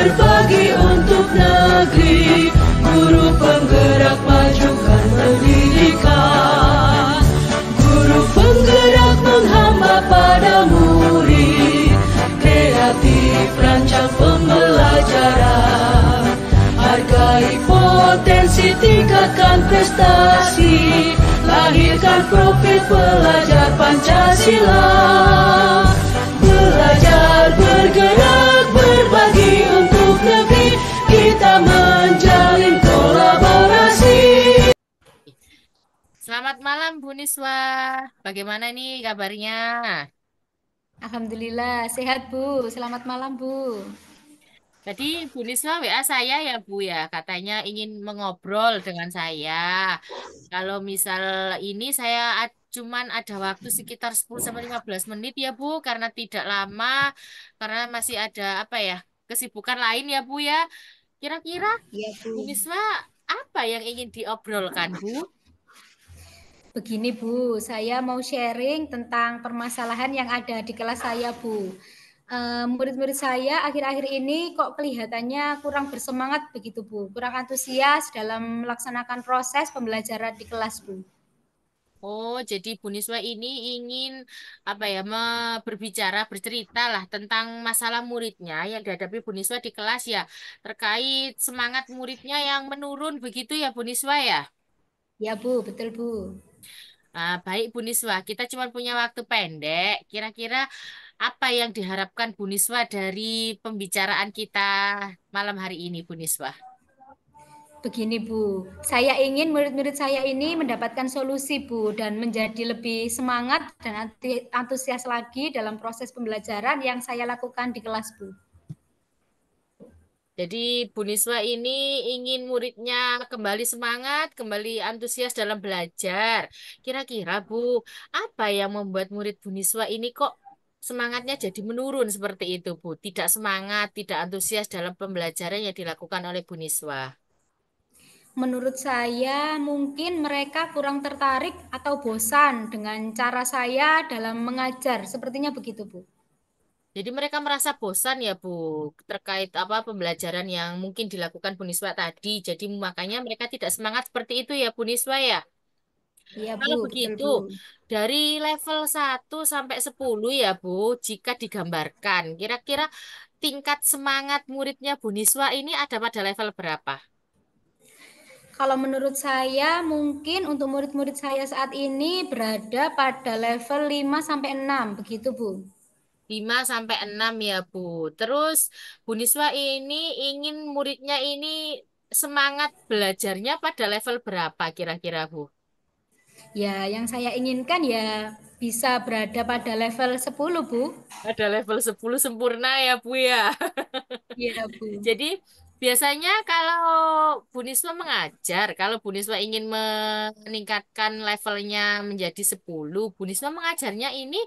berbagi untuk negeri, guru penggerak majukan pendidikan, guru penggerak menghamba pada murid, kreatif rancang pembelajaran, hargai potensi, tingkatkan prestasi, lahirkan profil pelajar Pancasila. Belajar, bergerak, berbagi untuk negeri, kita menjalin kolaborasi. Selamat malam Bu Niswa, bagaimana nih kabarnya? Alhamdulillah, sehat Bu. Selamat malam Bu. Tadi Bu Niswa WA saya ya Bu ya, katanya ingin mengobrol dengan saya. Kalau misal ini saya cuman ada waktu sekitar 10 sampai 15 menit ya Bu, karena tidak lama, karena masih ada apa ya, kesibukan lain ya Bu ya. Kira-kira Iya Bu Bu. Niswa apa yang ingin diobrolkan Bu? Begini Bu, saya mau sharing tentang permasalahan yang ada di kelas saya Bu. Murid-murid saya akhir-akhir ini kok kelihatannya kurang bersemangat begitu Bu, kurang antusias dalam melaksanakan proses pembelajaran di kelas Bu. Oh, jadi Bu Niswa ini ingin apa ya, berbicara, bercerita lah tentang masalah muridnya yang dihadapi Bu Niswa di kelas ya, terkait semangat muridnya yang menurun begitu ya Bu Niswa ya. Ya Bu, betul Bu. Baik Bu Niswa, kita cuma punya waktu pendek. Kira-kira apa yang diharapkan Bu Niswa dari pembicaraan kita malam hari ini Bu Niswa? Begini Bu, saya ingin murid-murid saya ini mendapatkan solusi Bu dan menjadi lebih semangat dan antusias lagi dalam proses pembelajaran yang saya lakukan di kelas Bu. Jadi Bu Niswa ini ingin muridnya kembali semangat, kembali antusias dalam belajar. Kira-kira Bu, apa yang membuat murid Bu Niswa ini kok semangatnya jadi menurun seperti itu Bu? Tidak semangat, tidak antusias dalam pembelajaran yang dilakukan oleh Bu Niswa. Menurut saya mungkin mereka kurang tertarik atau bosan dengan cara saya dalam mengajar. Sepertinya begitu Bu. Jadi mereka merasa bosan ya Bu, terkait apa pembelajaran yang mungkin dilakukan Bu Niswa tadi. Jadi makanya mereka tidak semangat seperti itu ya Bu Niswa ya. Iya Bu, Kalau betul begitu, Bu. dari level 1 sampai 10 ya Bu, jika digambarkan, kira-kira tingkat semangat muridnya Bu Niswa ini ada pada level berapa? Kalau menurut saya mungkin untuk murid-murid saya saat ini berada pada level 5 sampai 6 begitu Bu. 5 sampai 6 ya Bu. Terus Bu Niswa ini ingin muridnya ini semangat belajarnya pada level berapa kira-kira Bu? Ya, yang saya inginkan ya bisa berada pada level 10 Bu. Ada level 10 sempurna ya Bu ya. Iya Bu. Jadi biasanya kalau Bu Niswa mengajar, kalau Bu Niswa ingin meningkatkan levelnya menjadi 10, Bu Niswa mengajarnya ini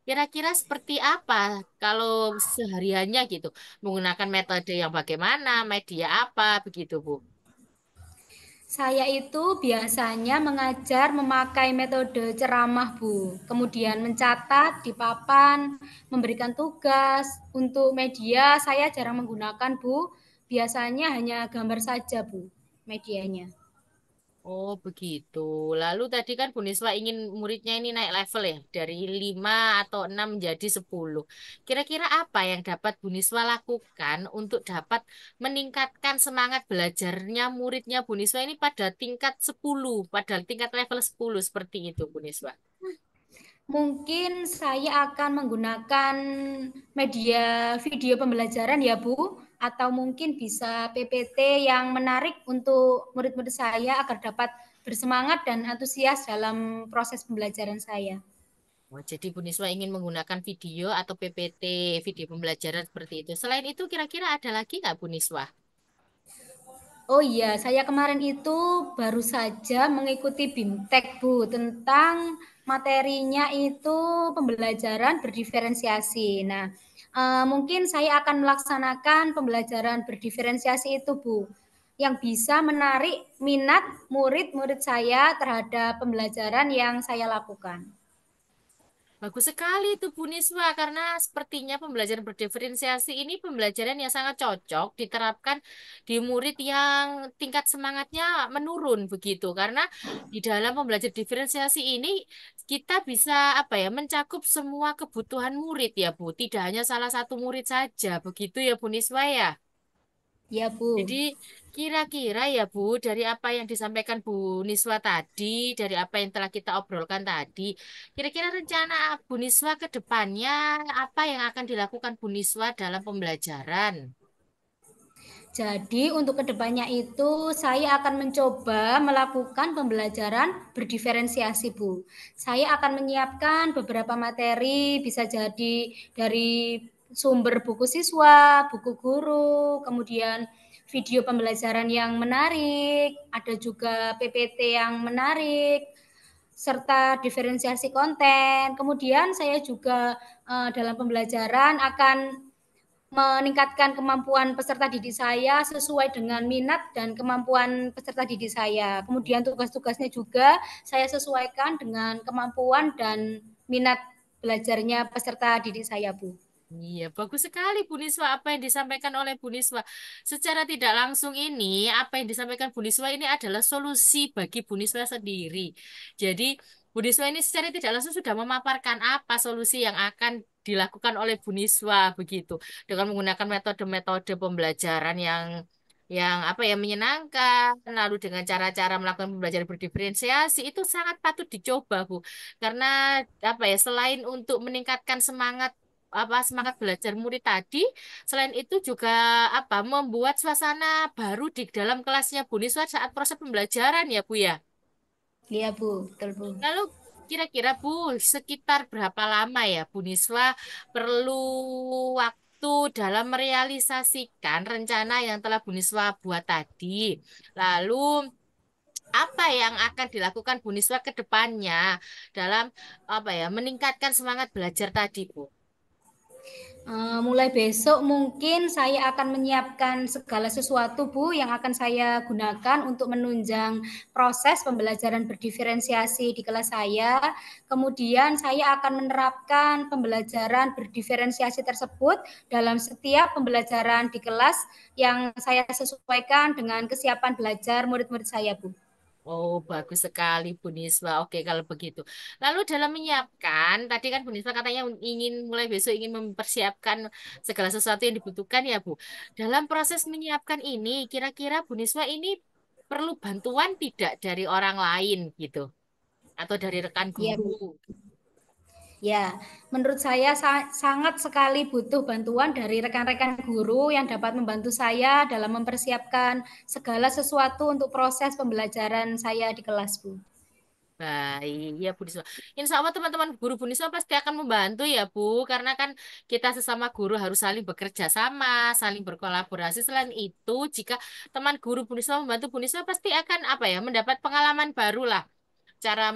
kira-kira seperti apa kalau sehariannya gitu? Menggunakan metode yang bagaimana, media apa begitu Bu? Saya itu biasanya mengajar memakai metode ceramah, Bu. Kemudian mencatat di papan, memberikan tugas. Untuk media saya jarang menggunakan, Bu. Biasanya hanya gambar saja, Bu, medianya. Oh begitu. Lalu tadi kan Bu Niswa ingin muridnya ini naik level ya, dari 5 atau 6 menjadi 10. Kira-kira apa yang dapat Bu Niswa lakukan untuk dapat meningkatkan semangat belajarnya muridnya Bu Niswa ini pada tingkat 10, pada tingkat level 10 seperti itu Bu Niswa? Mungkin saya akan menggunakan media video pembelajaran ya, Bu, atau mungkin bisa PPT yang menarik untuk murid-murid saya agar dapat bersemangat dan antusias dalam proses pembelajaran saya. Oh, jadi Bu Niswa ingin menggunakan video atau PPT, video pembelajaran seperti itu. Selain itu kira-kira ada lagi nggak Bu Niswa? Oh iya, saya kemarin itu baru saja mengikuti BIMTEK, Bu, tentang materinya itu pembelajaran berdiferensiasi. Nah, mungkin saya akan melaksanakan pembelajaran berdiferensiasi itu, Bu, yang bisa menarik minat murid-murid saya terhadap pembelajaran yang saya lakukan. Bagus sekali itu Bu Niswa, karena sepertinya pembelajaran berdiferensiasi ini pembelajaran yang sangat cocok diterapkan di murid yang tingkat semangatnya menurun begitu. Karena di dalam pembelajaran diferensiasi ini kita bisa apa ya mencakup semua kebutuhan murid ya Bu, tidak hanya salah satu murid saja begitu ya Bu Niswa ya. Ya, Bu. Jadi kira-kira ya Bu, dari apa yang disampaikan Bu Niswa tadi, dari apa yang telah kita obrolkan tadi, kira-kira rencana Bu Niswa ke depannya apa yang akan dilakukan Bu Niswa dalam pembelajaran? Jadi untuk kedepannya itu saya akan mencoba melakukan pembelajaran berdiferensiasi, Bu. Saya akan menyiapkan beberapa materi, bisa jadi dari sumber buku siswa, buku guru, kemudian video pembelajaran yang menarik, ada juga PPT yang menarik, serta diferensiasi konten. Kemudian saya juga dalam pembelajaran akan meningkatkan kemampuan peserta didik saya sesuai dengan minat dan kemampuan peserta didik saya. Kemudian tugas-tugasnya juga saya sesuaikan dengan kemampuan dan minat belajarnya peserta didik saya, Bu. Iya, bagus sekali Bu Niswa apa yang disampaikan oleh Bu Niswa. Secara tidak langsung ini, apa yang disampaikan Bu Niswa ini adalah solusi bagi Bu Niswa sendiri. Jadi, Bu Niswa ini secara tidak langsung sudah memaparkan apa solusi yang akan dilakukan oleh Bu Niswa begitu. Dengan menggunakan metode-metode pembelajaran yang apa ya menyenangkan, lalu dengan cara-cara melakukan pembelajaran berdiferensiasi itu sangat patut dicoba, Bu. Karena apa ya, selain untuk meningkatkan semangat belajar murid tadi, selain itu juga apa membuat suasana baru di dalam kelasnya Bu Niswa saat proses pembelajaran ya Bu ya. Iya, Bu. Betul, Bu. Lalu kira-kira Bu sekitar berapa lama ya Bu Niswa perlu waktu dalam merealisasikan rencana yang telah Bu Niswa buat tadi. Lalu apa yang akan dilakukan Bu Niswa ke depannya dalam apa ya meningkatkan semangat belajar tadi Bu? Mulai besok mungkin saya akan menyiapkan segala sesuatu, Bu, yang akan saya gunakan untuk menunjang proses pembelajaran berdiferensiasi di kelas saya. Kemudian saya akan menerapkan pembelajaran berdiferensiasi tersebut dalam setiap pembelajaran di kelas yang saya sesuaikan dengan kesiapan belajar murid-murid saya, Bu. Oh, bagus sekali Bu Niswa. Oke, kalau begitu. Lalu dalam menyiapkan, tadi kan Bu Niswa katanya ingin mulai besok ingin mempersiapkan segala sesuatu yang dibutuhkan ya Bu. Dalam proses menyiapkan ini, kira-kira Bu Niswa ini perlu bantuan tidak dari orang lain gitu? Atau dari rekan Iya, guru? Bu. Ya, menurut saya sangat sekali butuh bantuan dari rekan-rekan guru yang dapat membantu saya dalam mempersiapkan segala sesuatu untuk proses pembelajaran saya di kelas, Bu. Baik, ya Bu Niswa. Insya Allah teman-teman guru Bu Niswa pasti akan membantu ya Bu, karena kan kita sesama guru harus saling bekerja sama, saling berkolaborasi. Selain itu, jika teman guru Bu Niswa membantu Bu Niswa pasti akan apa ya, mendapat pengalaman baru lah cara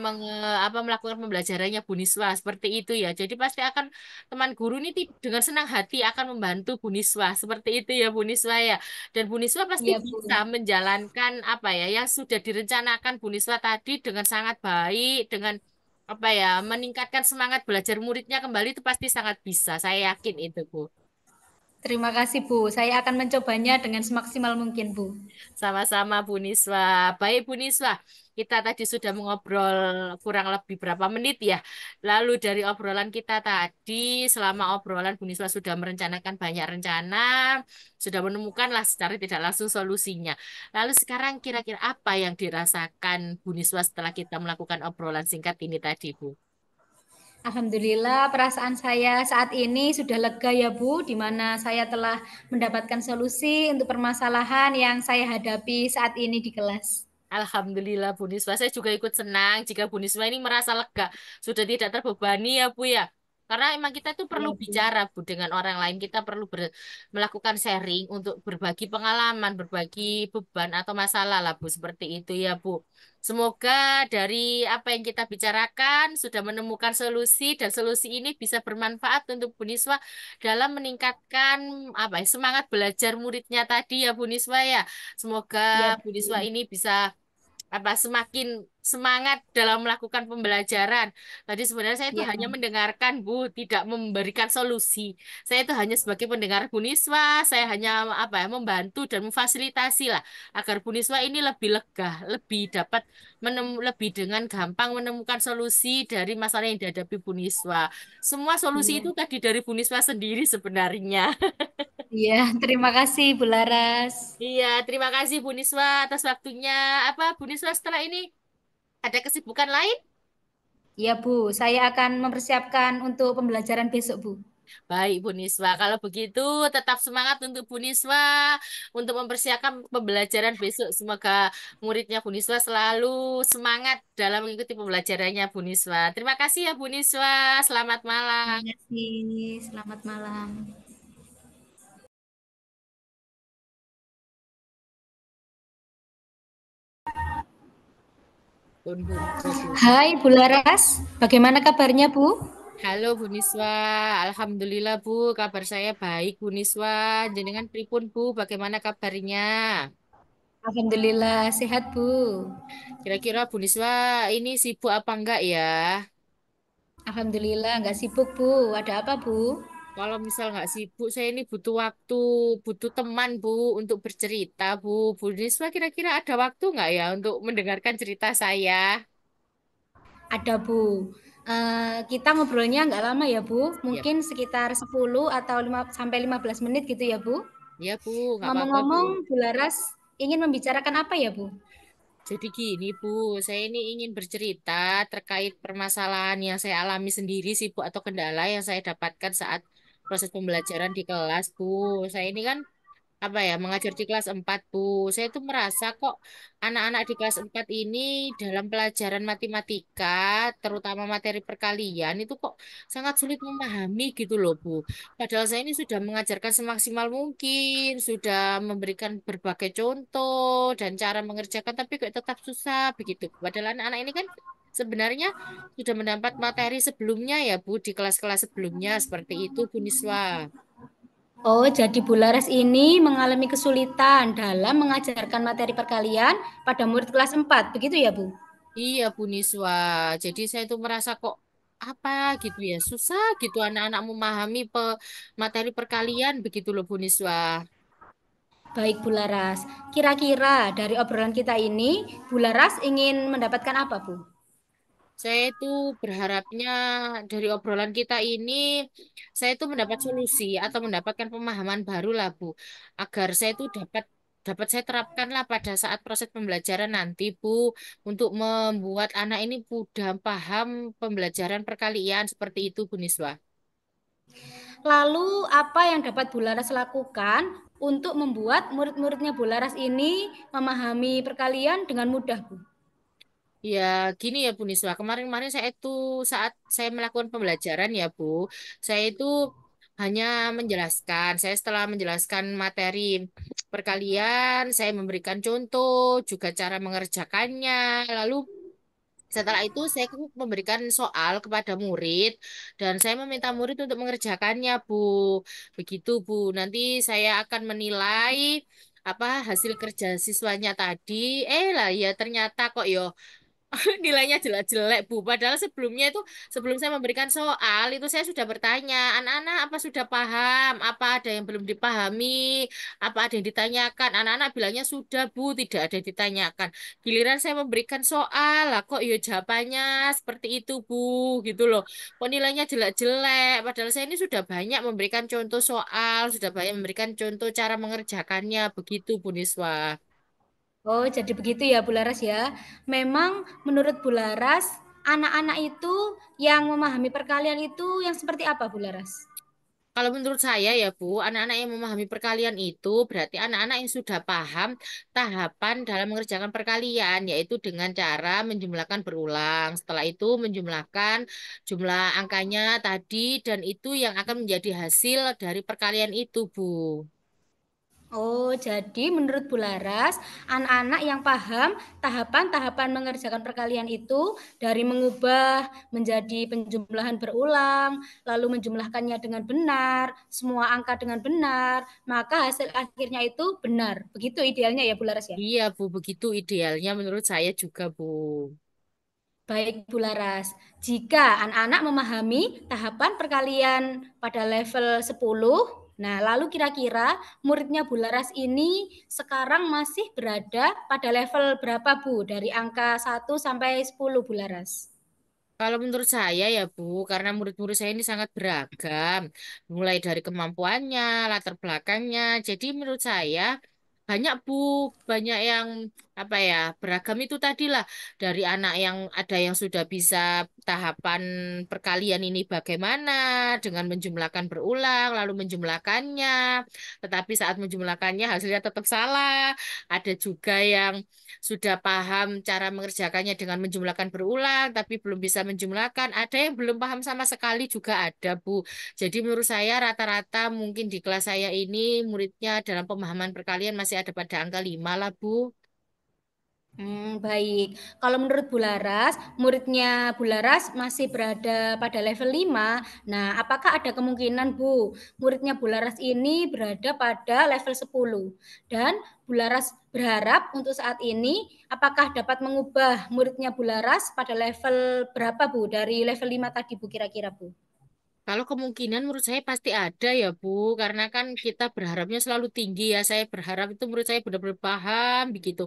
melakukan pembelajarannya Bu Niswa seperti itu ya. Jadi pasti akan teman guru ini dengan senang hati akan membantu Bu Niswa seperti itu ya Bu Niswa ya. Dan Bu Niswa pasti Iya, Bu. bisa menjalankan apa ya yang sudah direncanakan Bu Niswa tadi dengan sangat baik, dengan apa ya meningkatkan semangat belajar muridnya kembali itu pasti sangat bisa. Saya yakin itu Bu. Terima kasih, Bu. Saya akan mencobanya dengan semaksimal mungkin, Bu. Sama-sama Bu Niswa. Baik Bu Niswa, kita tadi sudah mengobrol kurang lebih berapa menit ya. Lalu dari obrolan kita tadi, selama obrolan Bu Niswa sudah merencanakan banyak rencana, sudah menemukan lah secara tidak langsung solusinya. Lalu sekarang kira-kira apa yang dirasakan Bu Niswa setelah kita melakukan obrolan singkat ini tadi Bu? Alhamdulillah perasaan saya saat ini sudah lega ya, Bu, di mana saya telah mendapatkan solusi untuk permasalahan yang saya hadapi saat ini di kelas. Alhamdulillah Bu Niswa, saya juga ikut senang jika Bu Niswa ini merasa lega, sudah tidak terbebani ya Bu ya. Karena emang kita itu perlu Iya, Bu. bicara Bu dengan orang lain, kita perlu melakukan sharing untuk berbagi pengalaman, berbagi beban atau masalah lah Bu, seperti itu ya Bu. Semoga dari apa yang kita bicarakan sudah menemukan solusi dan solusi ini bisa bermanfaat untuk Bu Niswa dalam meningkatkan apa ya, semangat belajar muridnya tadi ya Bu Niswa ya. Semoga Iya, Bu Bu. Niswa ini bisa apa semakin semangat dalam melakukan pembelajaran. Tadi sebenarnya saya itu Ya, hanya mendengarkan, Bu, tidak memberikan solusi. Saya itu hanya sebagai pendengar Bu Niswa, saya hanya apa ya, membantu dan memfasilitasi lah agar Bu Niswa ini lebih lega, lebih dapat lebih dengan gampang menemukan solusi dari masalah yang dihadapi Bu Niswa. Semua solusi iya. itu tadi dari Bu Niswa sendiri sebenarnya. Iya, terima kasih Bu Laras. Iya, terima kasih Bu Niswa atas waktunya. Apa Bu Niswa setelah ini ada kesibukan lain? Iya Bu, saya akan mempersiapkan untuk pembelajaran besok Bu. Baik, Bu Niswa. Kalau begitu, tetap semangat untuk Bu Niswa untuk mempersiapkan pembelajaran besok. Semoga muridnya Bu Niswa selalu semangat dalam mengikuti pembelajarannya Bu Niswa. Terima kasih ya Bu Niswa. Selamat Terima malam. kasih, selamat malam. Bu. Hai Bu Laras, bagaimana kabarnya Bu? Halo Bu Niswa. Alhamdulillah Bu, kabar saya baik Bu Niswa. Jenengan pripun Bu, bagaimana kabarnya? Alhamdulillah sehat Bu. Kira-kira Bu Niswa ini sibuk apa enggak ya? Alhamdulillah nggak sibuk Bu. Ada apa Bu? Kalau misal nggak sibuk, saya ini butuh waktu, butuh teman, Bu, untuk bercerita, Bu. Bu Niswa kira-kira ada waktu nggak ya untuk mendengarkan cerita saya? Ada Bu. Kita ngobrolnya nggak lama ya Bu. Ya, Mungkin sekitar 10 atau 15 menit gitu ya Bu. ya Bu, nggak apa-apa, Bu. Ngomong-ngomong Bu Laras ingin membicarakan apa ya Bu? Jadi gini, Bu, saya ini ingin bercerita terkait permasalahan yang saya alami sendiri, sibuk atau kendala yang saya dapatkan saat proses pembelajaran di kelas, Bu. Saya ini kan apa ya mengajar di kelas 4 Bu. Saya tuh merasa kok anak-anak di kelas 4 ini dalam pelajaran matematika, terutama materi perkalian itu kok sangat sulit memahami gitu loh Bu. Padahal saya ini sudah mengajarkan semaksimal mungkin, sudah memberikan berbagai contoh dan cara mengerjakan tapi kok tetap susah begitu. Padahal anak-anak ini kan sebenarnya sudah mendapat materi sebelumnya ya Bu di kelas-kelas sebelumnya seperti itu Bu Niswa. Oh, jadi Bu Laras ini mengalami kesulitan dalam mengajarkan materi perkalian pada murid kelas 4, begitu ya Bu? Iya, Bu Niswa. Jadi saya tuh merasa kok apa gitu ya, susah gitu anak-anak memahami materi perkalian begitu loh, Bu Niswa. Baik Bu Laras, kira-kira dari obrolan kita ini, Bu Laras ingin mendapatkan apa Bu? Saya itu berharapnya dari obrolan kita ini, saya itu mendapat solusi atau mendapatkan pemahaman baru lah, Bu, agar saya itu dapat dapat saya terapkan lah pada saat proses pembelajaran nanti, Bu, untuk membuat anak ini mudah paham pembelajaran perkalian seperti itu, Bu Niswa. Lalu apa yang dapat Bu Laras lakukan untuk membuat murid-muridnya Bu Laras ini memahami perkalian dengan mudah Bu? Ya, gini ya Bu Niswa. Kemarin-kemarin saya itu saat saya melakukan pembelajaran ya Bu, saya itu hanya menjelaskan. Saya setelah menjelaskan materi perkalian, saya memberikan contoh, juga cara mengerjakannya. Lalu setelah itu saya memberikan soal kepada murid dan saya meminta murid untuk mengerjakannya Bu. Begitu Bu. Nanti saya akan menilai apa hasil kerja siswanya tadi. Lah ya ternyata kok yo nilainya jelek-jelek, Bu. Padahal sebelumnya itu, sebelum saya memberikan soal, itu saya sudah bertanya, anak-anak apa sudah paham? Apa ada yang belum dipahami? Apa ada yang ditanyakan? Anak-anak bilangnya sudah, Bu, tidak ada yang ditanyakan. Giliran saya memberikan soal, lah kok ya jawabannya seperti itu, Bu, gitu loh. Kok nilainya jelek-jelek? Padahal saya ini sudah banyak memberikan contoh soal, sudah banyak memberikan contoh cara mengerjakannya, begitu, Bu Niswa. Oh, jadi begitu ya Bu Laras ya. Memang menurut Bu Laras, anak-anak itu yang memahami perkalian itu yang seperti apa Bu Laras? Kalau menurut saya ya Bu, anak-anak yang memahami perkalian itu berarti anak-anak yang sudah paham tahapan dalam mengerjakan perkalian, yaitu dengan cara menjumlahkan berulang. Setelah itu menjumlahkan jumlah angkanya tadi dan itu yang akan menjadi hasil dari perkalian itu, Bu. Oh, jadi menurut Bu Laras, anak-anak yang paham tahapan-tahapan mengerjakan perkalian itu dari mengubah menjadi penjumlahan berulang, lalu menjumlahkannya dengan benar, semua angka dengan benar, maka hasil akhirnya itu benar. Begitu idealnya ya Bu Laras ya? Iya, Bu, begitu idealnya menurut saya juga, Bu. Baik, Bu Laras. Jika anak-anak memahami tahapan perkalian pada level 10, nah lalu kira-kira muridnya Bu Laras ini sekarang masih berada pada level berapa, Bu? Dari angka 1 sampai 10, Bu Laras. Kalau menurut saya ya Bu, karena murid-murid saya ini sangat beragam, mulai dari kemampuannya, latar belakangnya. Jadi menurut saya banyak Bu, banyak yang apa ya, beragam itu tadilah dari anak yang ada yang sudah bisa tahapan perkalian ini bagaimana dengan menjumlahkan berulang, lalu menjumlahkannya, tetapi saat menjumlahkannya hasilnya tetap salah. Ada juga yang sudah paham cara mengerjakannya dengan menjumlahkan berulang, tapi belum bisa menjumlahkan. Ada yang belum paham sama sekali juga ada, Bu. Jadi menurut saya rata-rata mungkin di kelas saya ini muridnya dalam pemahaman perkalian masih ada pada angka 5 lah, Bu. Baik. Kalau menurut Bu Laras, muridnya Bu Laras masih berada pada level 5. Nah, apakah ada kemungkinan Bu, muridnya Bu Laras ini berada pada level 10? Dan Bu Laras berharap untuk saat ini apakah dapat mengubah muridnya Bu Laras pada level berapa Bu? Dari level 5 tadi Bu kira-kira Bu? Kalau kemungkinan menurut saya pasti ada ya Bu, karena kan kita berharapnya selalu tinggi ya. Saya berharap itu menurut saya benar-benar paham begitu.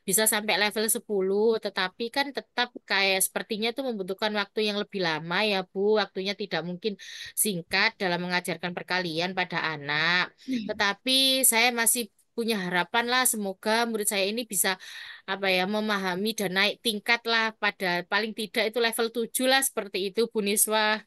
Bisa sampai level 10, tetapi kan tetap kayak sepertinya itu membutuhkan waktu yang lebih lama ya Bu. Waktunya tidak mungkin singkat dalam mengajarkan perkalian pada anak. Tetapi saya masih punya harapan lah semoga murid saya ini bisa apa ya memahami dan naik tingkat lah pada paling tidak itu level 7 lah seperti itu Bu Niswa.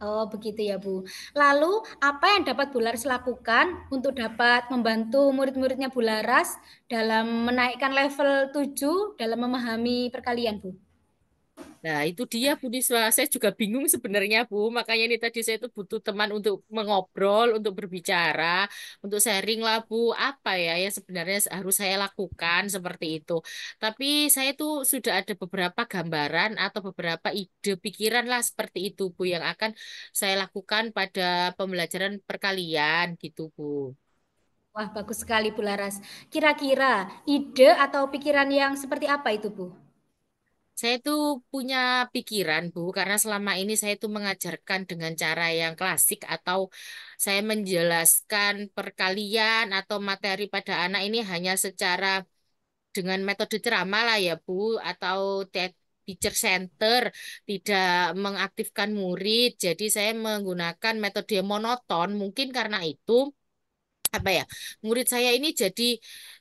Oh, begitu ya, Bu. Lalu, apa yang dapat Bu Laras lakukan untuk dapat membantu murid-muridnya Bu Laras dalam menaikkan level 7 dalam memahami perkalian, Bu? Nah, itu dia Bu Niswa. Saya juga bingung sebenarnya Bu. Makanya ini tadi saya tuh butuh teman untuk mengobrol, untuk berbicara, untuk sharing lah Bu. Apa ya yang sebenarnya harus saya lakukan seperti itu. Tapi saya tuh sudah ada beberapa gambaran atau beberapa ide pikiran lah seperti itu Bu yang akan saya lakukan pada pembelajaran perkalian gitu Bu. Wah, bagus sekali, Bu Laras. Kira-kira ide atau pikiran yang seperti apa itu, Bu? Saya tuh punya pikiran, Bu, karena selama ini saya tuh mengajarkan dengan cara yang klasik atau saya menjelaskan perkalian atau materi pada anak ini hanya secara dengan metode ceramah lah ya, Bu, atau teacher center, tidak mengaktifkan murid. Jadi saya menggunakan metode monoton, mungkin karena itu apa ya murid saya ini jadi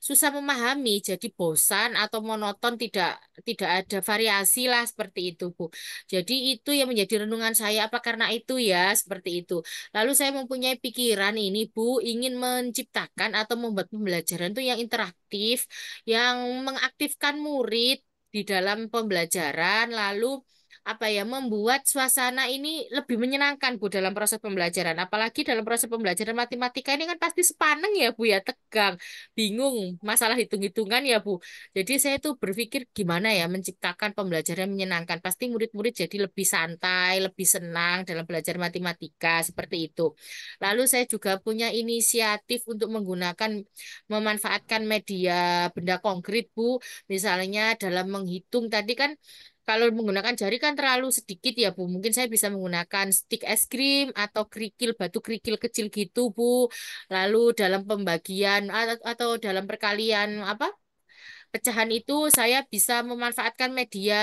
susah memahami jadi bosan atau monoton tidak ada variasi lah seperti itu Bu jadi itu yang menjadi renungan saya apa karena itu ya seperti itu lalu saya mempunyai pikiran ini Bu ingin menciptakan atau membuat pembelajaran itu yang interaktif yang mengaktifkan murid di dalam pembelajaran lalu apa ya membuat suasana ini lebih menyenangkan Bu dalam proses pembelajaran. Apalagi dalam proses pembelajaran matematika ini kan pasti sepaneng ya Bu ya, tegang, bingung, masalah hitung-hitungan ya Bu. Jadi saya tuh berpikir gimana ya menciptakan pembelajaran yang menyenangkan. Pasti murid-murid jadi lebih santai, lebih senang dalam belajar matematika seperti itu. Lalu saya juga punya inisiatif untuk menggunakan memanfaatkan media benda konkret Bu. Misalnya dalam menghitung tadi kan kalau menggunakan jari kan terlalu sedikit ya Bu. Mungkin saya bisa menggunakan stik es krim atau kerikil, batu kerikil kecil gitu Bu. Lalu dalam pembagian atau dalam perkalian apa? Pecahan itu saya bisa memanfaatkan media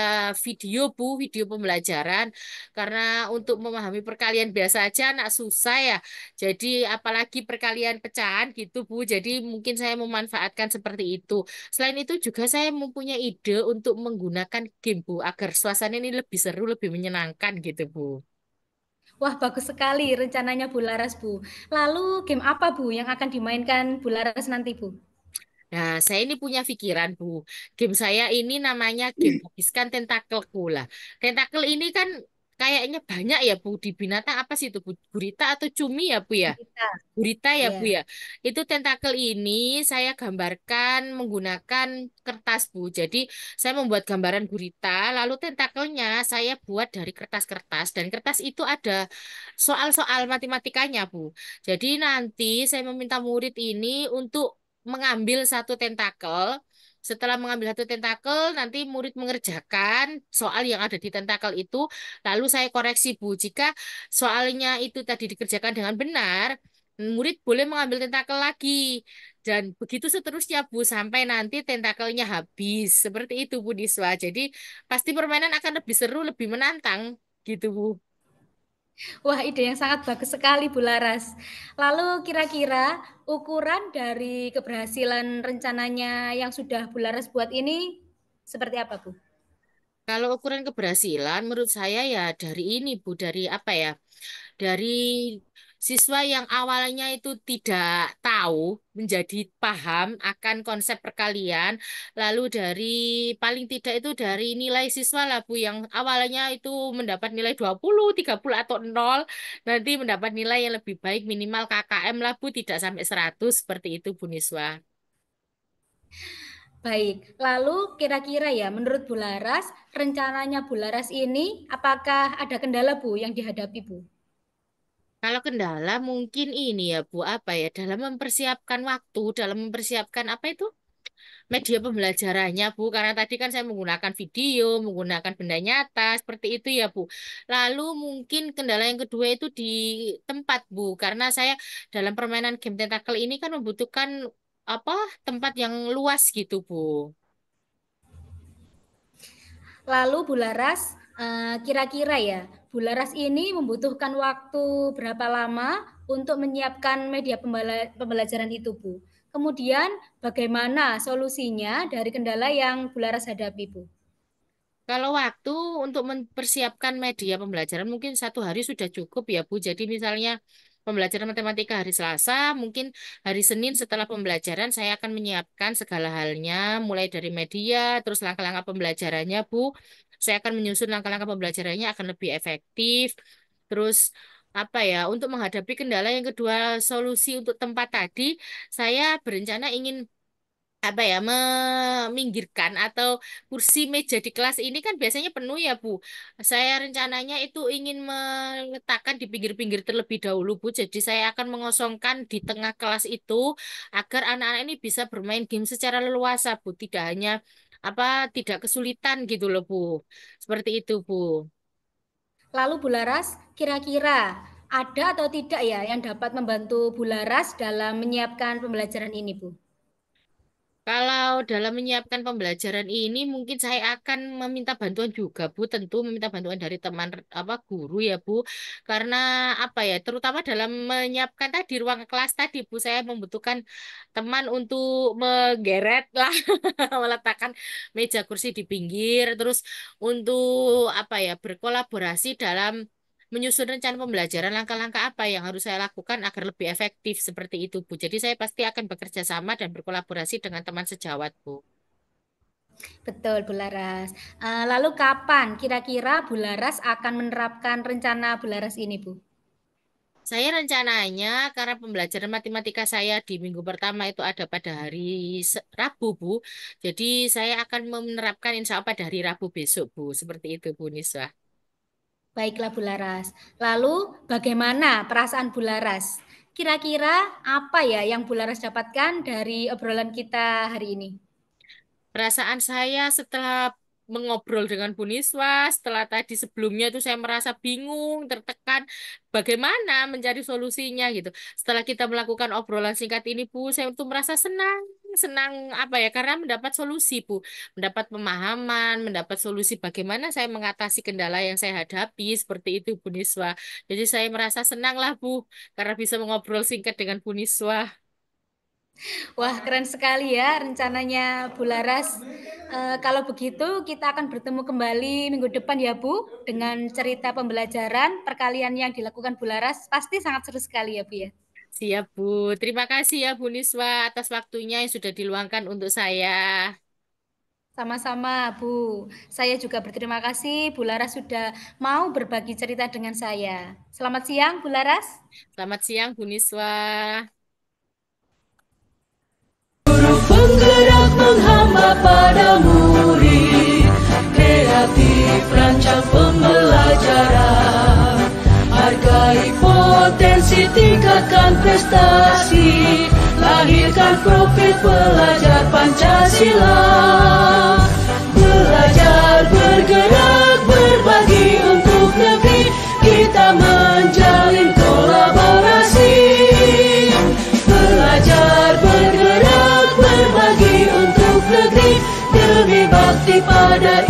video Bu, video pembelajaran karena untuk memahami perkalian biasa aja anak susah ya. Jadi apalagi perkalian pecahan gitu Bu. Jadi mungkin saya memanfaatkan seperti itu. Selain itu juga saya mempunyai ide untuk menggunakan game Bu agar suasana ini lebih seru, lebih menyenangkan gitu Bu. Wah, bagus sekali rencananya Bu Laras, Bu. Lalu game apa, Bu, yang akan dimainkan Bu Laras nanti, Bu? Nah, saya ini punya pikiran, Bu. Game saya ini namanya game habiskan tentakelku lah. Tentakel ini kan kayaknya banyak ya, Bu. Di binatang apa sih itu, Bu? Gurita atau cumi ya, Bu ya? Kita. Gurita ya, Bu Ya. ya. Itu tentakel ini saya gambarkan menggunakan kertas, Bu. Jadi, saya membuat gambaran gurita, lalu tentakelnya saya buat dari kertas-kertas. Dan kertas itu ada soal-soal matematikanya, Bu. Jadi, nanti saya meminta murid ini untuk mengambil satu tentakel, Setelah mengambil satu tentakel, nanti murid mengerjakan soal yang ada di tentakel itu, lalu saya koreksi, Bu. Jika soalnya itu tadi dikerjakan dengan benar, murid boleh mengambil tentakel lagi. Dan begitu seterusnya, Bu, sampai nanti tentakelnya habis. Seperti itu, Bu Niswa. Jadi, pasti permainan akan lebih seru, lebih menantang. Gitu, Bu. Wah, ide yang sangat bagus sekali, Bu Laras. Lalu kira-kira ukuran dari keberhasilan rencananya yang sudah Bu Laras buat ini seperti apa, Bu? Kalau ukuran keberhasilan, menurut saya ya dari ini, Bu. Dari apa ya? Dari siswa yang awalnya itu tidak tahu menjadi paham akan konsep perkalian, lalu dari paling tidak itu dari nilai siswa lah Bu yang awalnya itu mendapat nilai 20, 30 atau 0, nanti mendapat nilai yang lebih baik minimal KKM lah Bu, tidak sampai 100 seperti itu Bu Niswa. Baik, lalu kira-kira ya menurut Bu Laras, rencananya Bu Laras ini apakah ada kendala Bu yang dihadapi Bu? Kalau kendala mungkin ini ya Bu, apa ya, dalam mempersiapkan waktu, dalam mempersiapkan apa itu? Media pembelajarannya, Bu. Karena tadi kan saya menggunakan video, menggunakan benda nyata, seperti itu ya, Bu. Lalu mungkin kendala yang kedua itu di tempat, Bu. Karena saya dalam permainan game tentakel ini kan membutuhkan apa tempat yang luas gitu, Bu. Lalu Bu Laras, kira-kira ya, Bu Laras ini membutuhkan waktu berapa lama untuk menyiapkan media pembelajaran itu, Bu? Kemudian bagaimana solusinya dari kendala yang Bu Laras hadapi, Bu? Kalau waktu untuk mempersiapkan media pembelajaran mungkin 1 hari sudah cukup ya Bu. Jadi misalnya pembelajaran matematika hari Selasa, mungkin hari Senin setelah pembelajaran saya akan menyiapkan segala halnya, mulai dari media, terus langkah-langkah pembelajarannya Bu. Saya akan menyusun langkah-langkah pembelajarannya akan lebih efektif. Terus apa ya, untuk menghadapi kendala yang kedua, solusi untuk tempat tadi, saya berencana ingin apa ya meminggirkan atau kursi meja di kelas ini kan biasanya penuh ya Bu. Saya rencananya itu ingin meletakkan di pinggir-pinggir terlebih dahulu Bu. Jadi saya akan mengosongkan di tengah kelas itu agar anak-anak ini bisa bermain game secara leluasa Bu. Tidak hanya apa tidak kesulitan gitu loh Bu. Seperti itu Bu. Lalu Bu Laras, kira-kira ada atau tidak ya yang dapat membantu Bu Laras dalam menyiapkan pembelajaran ini, Bu? Kalau dalam menyiapkan pembelajaran ini mungkin saya akan meminta bantuan juga Bu, tentu meminta bantuan dari teman apa guru ya Bu. Karena apa ya, terutama dalam menyiapkan tadi ruang kelas tadi Bu, saya membutuhkan teman untuk menggeret lah, meletakkan meja kursi di pinggir, terus untuk apa ya, berkolaborasi dalam menyusun rencana pembelajaran langkah-langkah apa yang harus saya lakukan agar lebih efektif seperti itu, Bu. Jadi saya pasti akan bekerja sama dan berkolaborasi dengan teman sejawat, Bu. Betul, Bu Laras. Lalu kapan kira-kira Bu Laras akan menerapkan rencana Bu Laras ini, Bu? Saya rencananya karena pembelajaran matematika saya di minggu pertama itu ada pada hari Rabu, Bu. Jadi saya akan menerapkan insya Allah pada hari Rabu besok, Bu. Seperti itu, Bu Niswa. Baiklah, Bu Laras. Lalu bagaimana perasaan Bu Laras? Kira-kira apa ya yang Bu Laras dapatkan dari obrolan kita hari ini? Perasaan saya setelah mengobrol dengan Bu Niswa, setelah tadi sebelumnya itu saya merasa bingung, tertekan, bagaimana mencari solusinya gitu. Setelah kita melakukan obrolan singkat ini, Bu, saya itu merasa senang, senang apa ya, karena mendapat solusi, Bu, mendapat pemahaman, mendapat solusi bagaimana saya mengatasi kendala yang saya hadapi, seperti itu, Bu Niswa. Jadi saya merasa senang lah, Bu, karena bisa mengobrol singkat dengan Bu Niswa. Wah, keren sekali ya rencananya Bu Laras. Kalau begitu kita akan bertemu kembali minggu depan ya Bu dengan cerita pembelajaran perkalian yang dilakukan Bu Laras. Pasti sangat seru sekali ya Bu ya. Siap, Bu. Terima kasih ya, Bu Niswa, atas waktunya yang sudah diluangkan untuk saya. Sama-sama Bu. Saya juga berterima kasih Bu Laras sudah mau berbagi cerita dengan saya. Selamat siang Bu Laras. Selamat siang, Bu Niswa. Guru penggerak menghamba pada murid, kreatif rancang pembelajaran, hargai potensi, tingkatkan prestasi, lahirkan profil pelajar Pancasila. berbakti pada